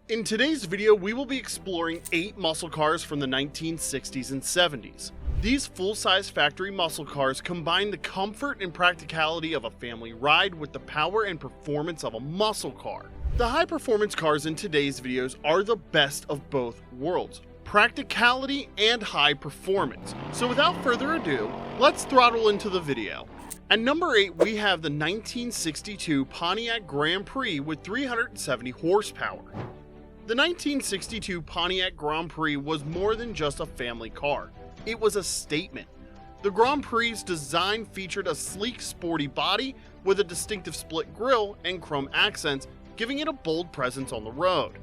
In today's video, we will be exploring 8 muscle cars from the 1960s and 70s. These full-size factory muscle cars combine the comfort and practicality of a family ride with the power and performance of a muscle car. The high-performance cars in today's videos are the best of both worlds, practicality and high performance. So without further ado, let's throttle into the video. At number 8, we have the 1962 Pontiac Grand Prix with 370 horsepower. The 1962 Pontiac Grand Prix was more than just a family car. It was a statement. The Grand Prix's design featured a sleek, sporty body with a distinctive split grille and chrome accents, giving it a bold presence on the road.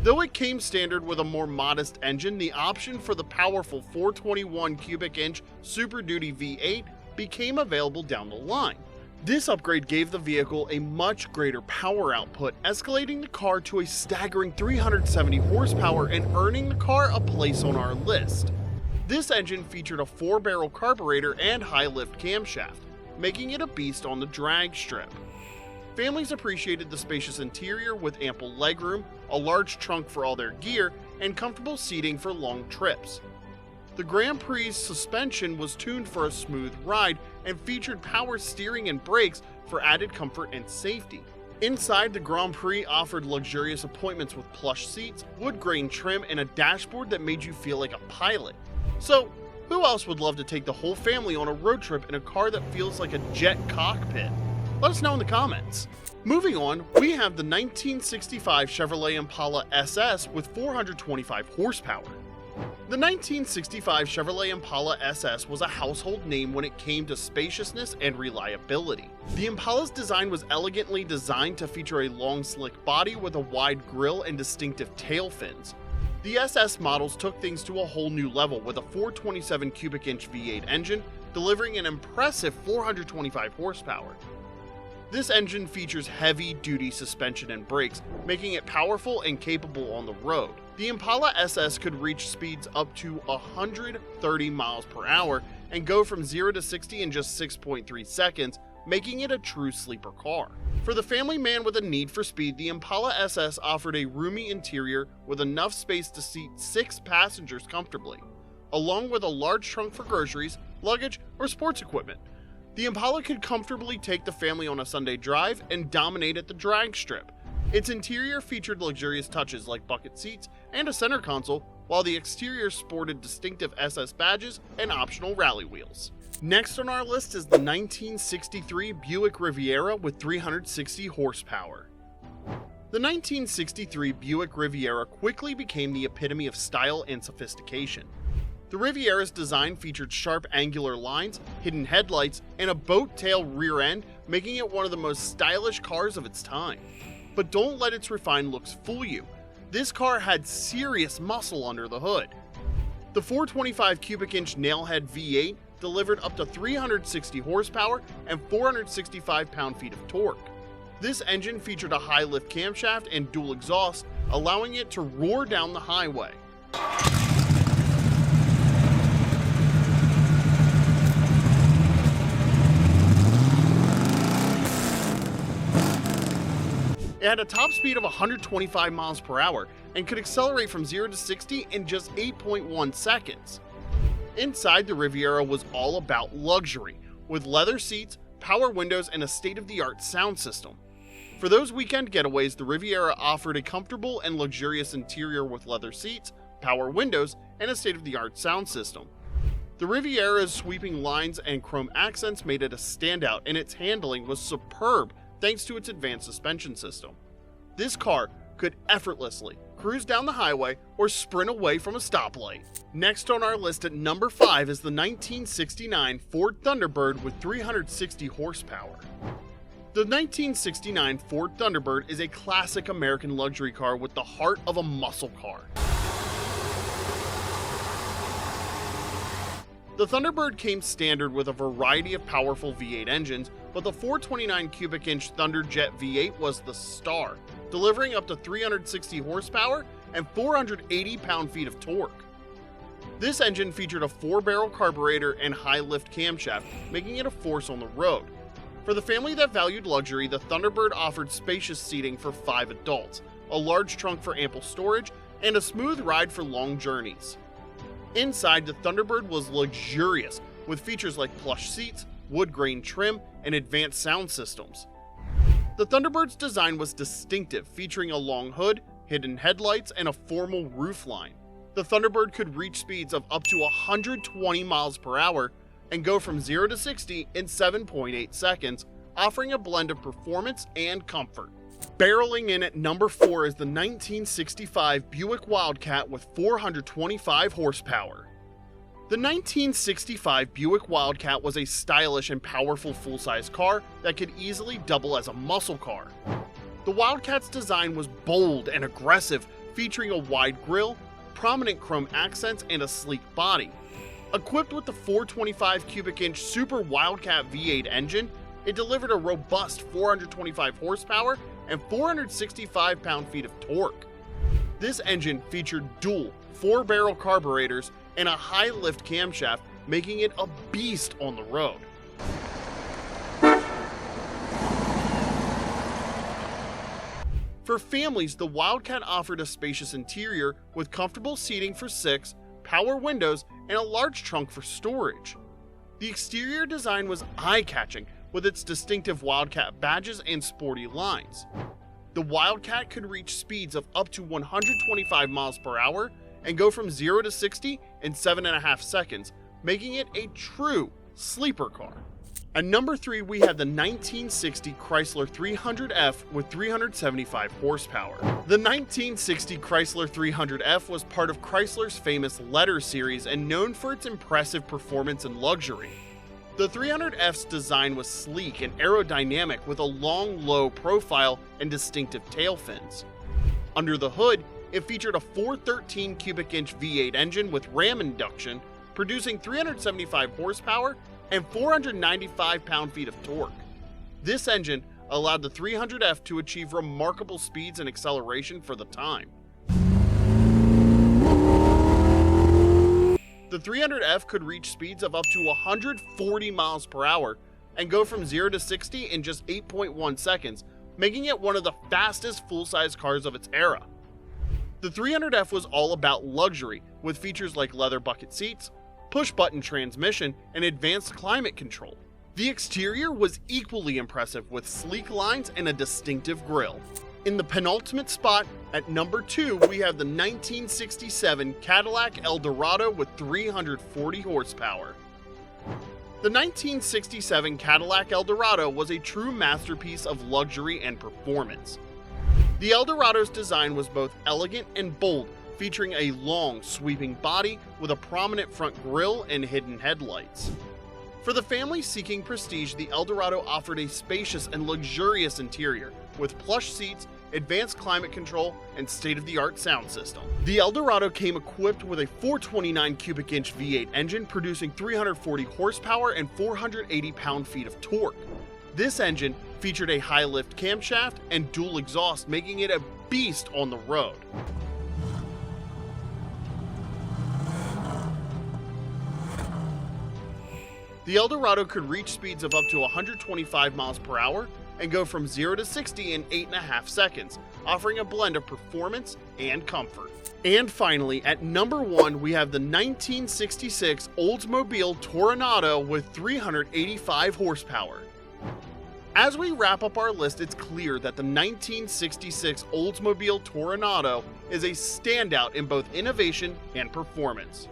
Though it came standard with a more modest engine, the option for the powerful 421 cubic inch Super Duty V8 became available down the line. This upgrade gave the vehicle a much greater power output, escalating the car to a staggering 370 horsepower and earning the car a place on our list. This engine featured a 4-barrel carburetor and high-lift camshaft, making it a beast on the drag strip. Families appreciated the spacious interior with ample legroom, a large trunk for all their gear, and comfortable seating for long trips. The Grand Prix's suspension was tuned for a smooth ride and featured power steering and brakes for added comfort and safety. Inside, the Grand Prix offered luxurious appointments with plush seats, wood grain trim, and a dashboard that made you feel like a pilot. So, who else would love to take the whole family on a road trip in a car that feels like a jet cockpit? Let us know in the comments. Moving on, we have the 1965 Chevrolet Impala SS with 425 horsepower. The 1965 Chevrolet Impala SS was a household name when it came to spaciousness and reliability. The Impala's design was elegantly designed to feature a long, slick body with a wide grille and distinctive tail fins. The SS models took things to a whole new level with a 427 cubic inch V8 engine, delivering an impressive 425 horsepower. This engine features heavy-duty suspension and brakes, making it powerful and capable on the road. The Impala SS could reach speeds up to 130 miles per hour and go from 0 to 60 in just 6.3 seconds, making it a true sleeper car. For the family man with a need for speed, the Impala SS offered a roomy interior with enough space to seat 6 passengers comfortably, along with a large trunk for groceries, luggage, or sports equipment. The Impala could comfortably take the family on a Sunday drive and dominate at the drag strip. Its interior featured luxurious touches like bucket seats and a center console, while the exterior sported distinctive SS badges and optional rally wheels. Next on our list is the 1963 Buick Riviera with 360 horsepower. The 1963 Buick Riviera quickly became the epitome of style and sophistication. The Riviera's design featured sharp angular lines, hidden headlights, and a boat tail rear end, making it one of the most stylish cars of its time. But don't let its refined looks fool you. This car had serious muscle under the hood. The 425 cubic inch nailhead V8 delivered up to 360 horsepower and 465 pound-feet of torque. This engine featured a high-lift camshaft and dual exhaust, allowing it to roar down the highway. It had a top speed of 125 miles per hour and could accelerate from 0 to 60 in just 8.1 seconds. Inside, the Riviera was all about luxury, with leather seats, power windows, and a state-of-the-art sound system. For those weekend getaways, the Riviera offered a comfortable and luxurious interior with leather seats, power windows, and a state-of-the-art sound system. The Riviera's sweeping lines and chrome accents made it a standout, and its handling was superb thanks to its advanced suspension system. This car could effortlessly cruise down the highway or sprint away from a stoplight. Next on our list at number 5 is the 1969 Ford Thunderbird with 360 horsepower. The 1969 Ford Thunderbird is a classic American luxury car with the heart of a muscle car. The Thunderbird came standard with a variety of powerful V8 engines, but the 429 cubic inch Thunderjet V8 was the star, delivering up to 360 horsepower and 480 pound-feet of torque. This engine featured a 4-barrel carburetor and high-lift camshaft, making it a force on the road. For the family that valued luxury, the Thunderbird offered spacious seating for 5 adults, a large trunk for ample storage, and a smooth ride for long journeys. Inside, the Thunderbird was luxurious, with features like plush seats, wood grain trim, and advanced sound systems. The Thunderbird's design was distinctive, featuring a long hood, hidden headlights, and a formal roofline. The Thunderbird could reach speeds of up to 120 miles per hour and go from 0 to 60 in 7.8 seconds, offering a blend of performance and comfort. Barreling in at number 4 is the 1965 Buick Wildcat with 425 horsepower. The 1965 Buick Wildcat was a stylish and powerful full-size car that could easily double as a muscle car. The Wildcat's design was bold and aggressive, featuring a wide grille, prominent chrome accents, and a sleek body. Equipped with the 425 cubic inch Super Wildcat V8 engine, it delivered a robust 425 horsepower and 465 pound-feet of torque. This engine featured dual 4-barrel carburetors and a high-lift camshaft, making it a beast on the road. For families, the Wildcat offered a spacious interior with comfortable seating for 6, power windows, and a large trunk for storage. The exterior design was eye-catching, with its distinctive Wildcat badges and sporty lines. The Wildcat could reach speeds of up to 125 miles per hour and go from 0 to 60 in 7.5 seconds, making it a true sleeper car. At number 3, we have the 1960 Chrysler 300F with 375 horsepower. The 1960 Chrysler 300F was part of Chrysler's famous Letter series and known for its impressive performance and luxury. The 300F's design was sleek and aerodynamic with a long, low profile and distinctive tail fins. Under the hood, it featured a 413 cubic inch V8 engine with ram induction, producing 375 horsepower and 495 pound-feet of torque. This engine allowed the 300F to achieve remarkable speeds and acceleration for the time. The 300F could reach speeds of up to 140 miles per hour and go from 0 to 60 in just 8.1 seconds, making it one of the fastest full-size cars of its era. The 300F was all about luxury, with features like leather bucket seats, push-button transmission, and advanced climate control. The exterior was equally impressive, with sleek lines and a distinctive grille. In the penultimate spot, at number 2, we have the 1967 Cadillac Eldorado with 340 horsepower. The 1967 Cadillac Eldorado was a true masterpiece of luxury and performance. The Eldorado's design was both elegant and bold, featuring a long, sweeping body with a prominent front grille and hidden headlights. For the family seeking prestige, the Eldorado offered a spacious and luxurious interior, with plush seats, advanced climate control, and state-of-the-art sound system. The Eldorado came equipped with a 429 cubic inch V8 engine, producing 340 horsepower and 480 pound-feet of torque. This engine featured a high-lift camshaft and dual exhaust, making it a beast on the road. The Eldorado could reach speeds of up to 125 miles per hour and go from 0 to 60 in 8.5 seconds, offering a blend of performance and comfort. And finally, at number 1, we have the 1966 Oldsmobile Toronado with 385 horsepower. As we wrap up our list, it's clear that the 1966 Oldsmobile Toronado is a standout in both innovation and performance.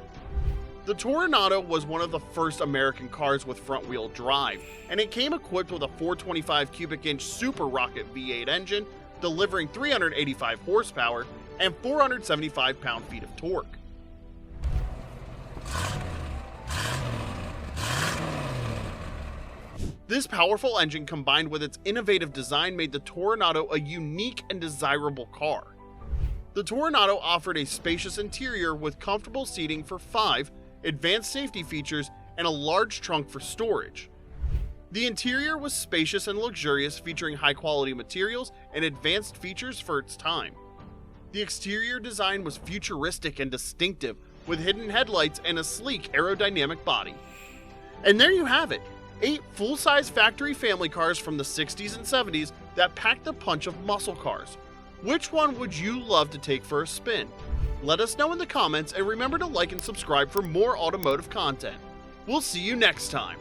The Toronado was one of the first American cars with front-wheel drive, and it came equipped with a 425 cubic inch Super Rocket V8 engine, delivering 385 horsepower and 475 pound-feet of torque. This powerful engine, combined with its innovative design, made the Toronado a unique and desirable car. The Toronado offered a spacious interior with comfortable seating for 5, advanced safety features, and a large trunk for storage. The interior was spacious and luxurious, featuring high-quality materials and advanced features for its time. The exterior design was futuristic and distinctive, with hidden headlights and a sleek aerodynamic body. And there you have it, 8 full-size factory family cars from the 60s and 70s that packed the punch of muscle cars. Which one would you love to take for a spin? Let us know in the comments, and remember to like and subscribe for more automotive content. We'll see you next time.